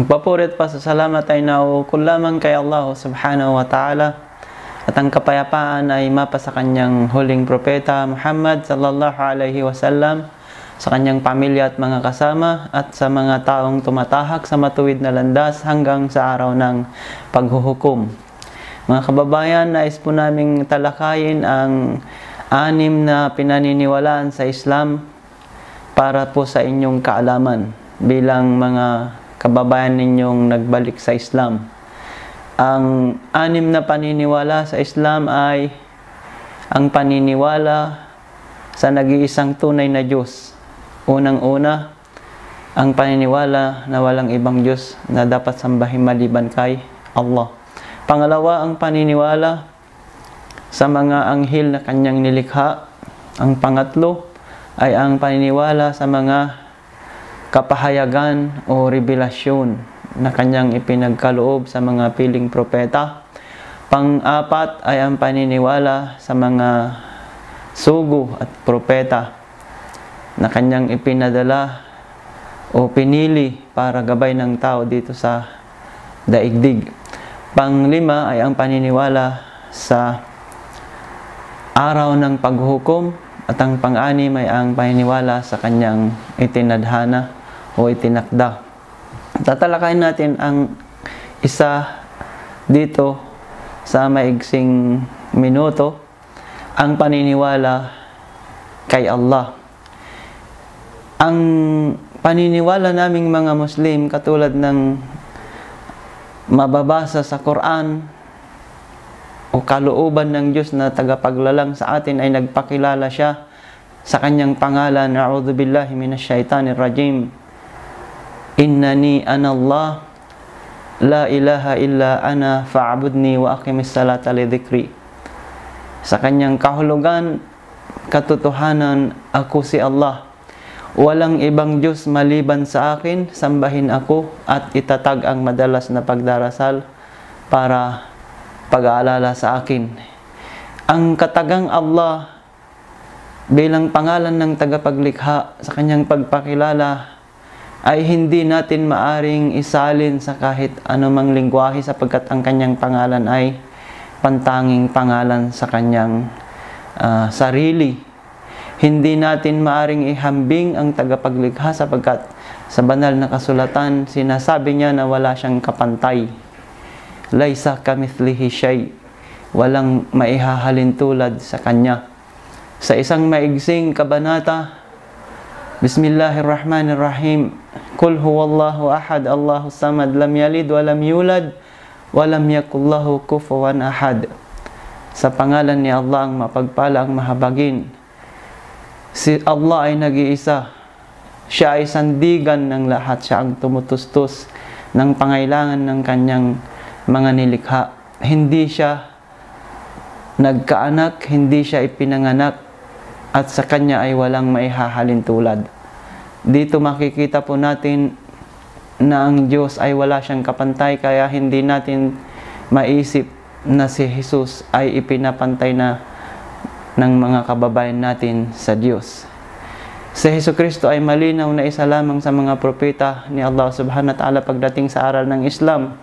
Ang papurit pa sa salamat ay nauukol lamang kay Allah subhanahu wa ta'ala, at ang kapayapaan ay mapa sa kanyang huling propeta Muhammad sallallahu alaihi wasallam, sa kanyang pamilya at mga kasama, at sa mga taong tumatahak sa matuwid na landas hanggang sa araw ng paghuhukom. Mga kababayan, nais po naming talakayin ang 6 na pinaniniwalaan sa Islam para po sa inyong kaalaman bilang mga kababayan ninyong nagbalik sa Islam. Ang 6 na paniniwala sa Islam ay ang paniniwala sa nag-iisang tunay na Diyos. Unang-una, ang paniniwala na walang ibang Diyos na dapat sambahin maliban kay Allah. Pangalawa, ang paniniwala sa mga anghel na kanyang nilikha. Ang pangatlo ay ang paniniwala sa mga kapahayagan o revelasyon na kanyang ipinagkaloob sa mga piling propeta. Pang-apat ay ang paniniwala sa mga sugo at propeta na kanyang ipinadala o pinili para gabay ng tao dito sa daigdig. Pang-5 ay ang paniniwala sa araw ng paghuhukom, at ang pang-6 ay ang paniniwala sa kanyang itinadhana o itinakda. Tatalakayin natin ang isa dito sa maigsing minuto, ang paniniwala kay Allah. Ang paniniwala naming mga Muslim, katulad ng mababasa sa Quran o kalooban ng Diyos na tagapaglalang sa atin, ay nagpakilala siya sa kanyang pangalan, A'udhu billahi minasyaitanir rajim. Innani anallah, la ilaha illa ana fa'budni wa aqimis salata li dhikri. Sa kanyang kahulugan, katotohanan, ako si Allah. Walang ibang Diyos maliban sa akin, sambahin ako at itatag ang madalas na pagdarasal para pag-aalala sa akin. Ang katagang Allah bilang pangalan ng tagapaglikha, sa kanyang pagpakilala ay hindi natin maaring isalin sa kahit anumang lingwahe, sapagkat ang kanyang pangalan ay pantanging pangalan sa kanyang sarili. Hindi natin maaring ihambing ang tagapaglikha, sapagkat sa banal na kasulatan sinasabi niya na wala siyang kapantay. Laisa kamithlihi shay, walang maihahalin tulad sa kanya. Sa isang maigsing kabanata, Bismillahirrahmanirrahim. Qul huwallahu ahad, Allahus samad, lam yalid wa lam yulad wa lam yakul lahu kufuwan ahad. Sa pangalan ni Allah ang mapagpala, ang mahabagin. Si Allah ay nag-iisa. Siya ay sandigan ng lahat. Siya ang tumutustos ng pangailangan ng kanyang mga nilikha. Hindi siya nagkaanak, hindi siya ipinanganak, at sa kanya ay walang maihahalin tulad. Dito makikita po natin na ang Diyos ay wala siyang kapantay, kaya hindi natin maisip na si Jesus ay ipinapantay na ng mga kababayan natin sa Diyos. Si Jesucristo ay malinaw na isa lamang sa mga propeta ni Allah subhanahu wa ta'ala pagdating sa aral ng Islam.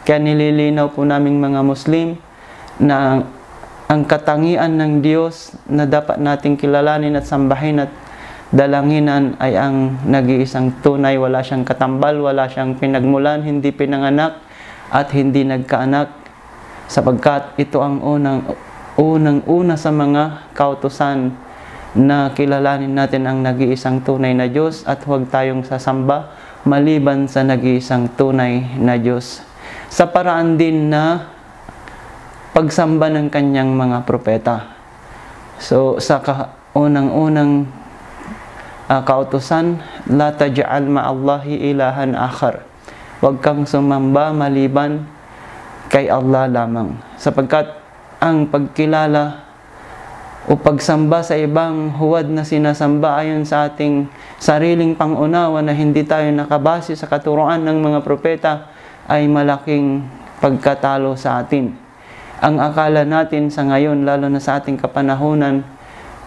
Kaya nililinaw po naming mga Muslim na ang katangian ng Diyos na dapat nating kilalanin at sambahin at dalanginan ay ang nag-iisang tunay. Wala siyang katambal, wala siyang pinagmulan, hindi pinanganak at hindi nagkaanak, sapagkat ito ang unang-una sa mga kautusan na kilalanin natin ang nag-iisang tunay na Diyos, at huwag tayong sasamba maliban sa nag-iisang tunay na Diyos, sa paraan din na pagsamba ng kanyang mga propeta. So sa unang-unang kautusan, la taj'al ma'allahi ilahan akhar, huwag kang sumamba maliban kay Allah lamang, sapagkat ang pagkilala o pagsamba sa ibang huwad na sinasamba ayon sa ating sariling pangunawa na hindi tayo nakabase sa katuruan ng mga propeta ay malaking pagkatalo sa atin. Ang akala natin sa ngayon, lalo na sa ating kapanahunan,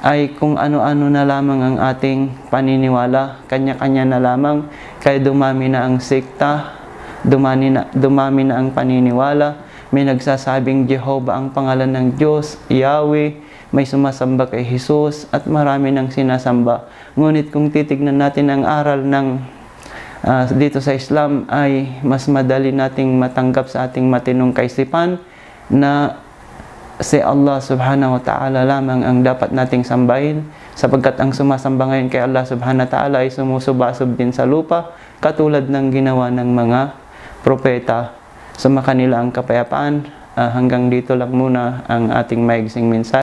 ay kung ano-ano na lamang ang ating paniniwala, kanya-kanya na lamang, kaya dumami na ang sekta, dumami na ang paniniwala. May nagsasabing Jehovah ang pangalan ng Diyos, Yahweh, may sumasamba kay Jesus, at marami nang sinasamba. Ngunit kung titignan natin ang aral ng dito sa Islam, ay mas madali nating matanggap sa ating matinong kaisipan na si Allah subhanahu wa ta'ala lamang ang dapat nating sambahin, sapagkat ang sumasamba ngayon kay Allah subhanahu wa ta'ala ay sumusubasob din sa lupa, katulad ng ginawa ng mga propeta. Sa kanila ang kapayapaan. Hanggang dito lang muna ang ating maigsing mensahe.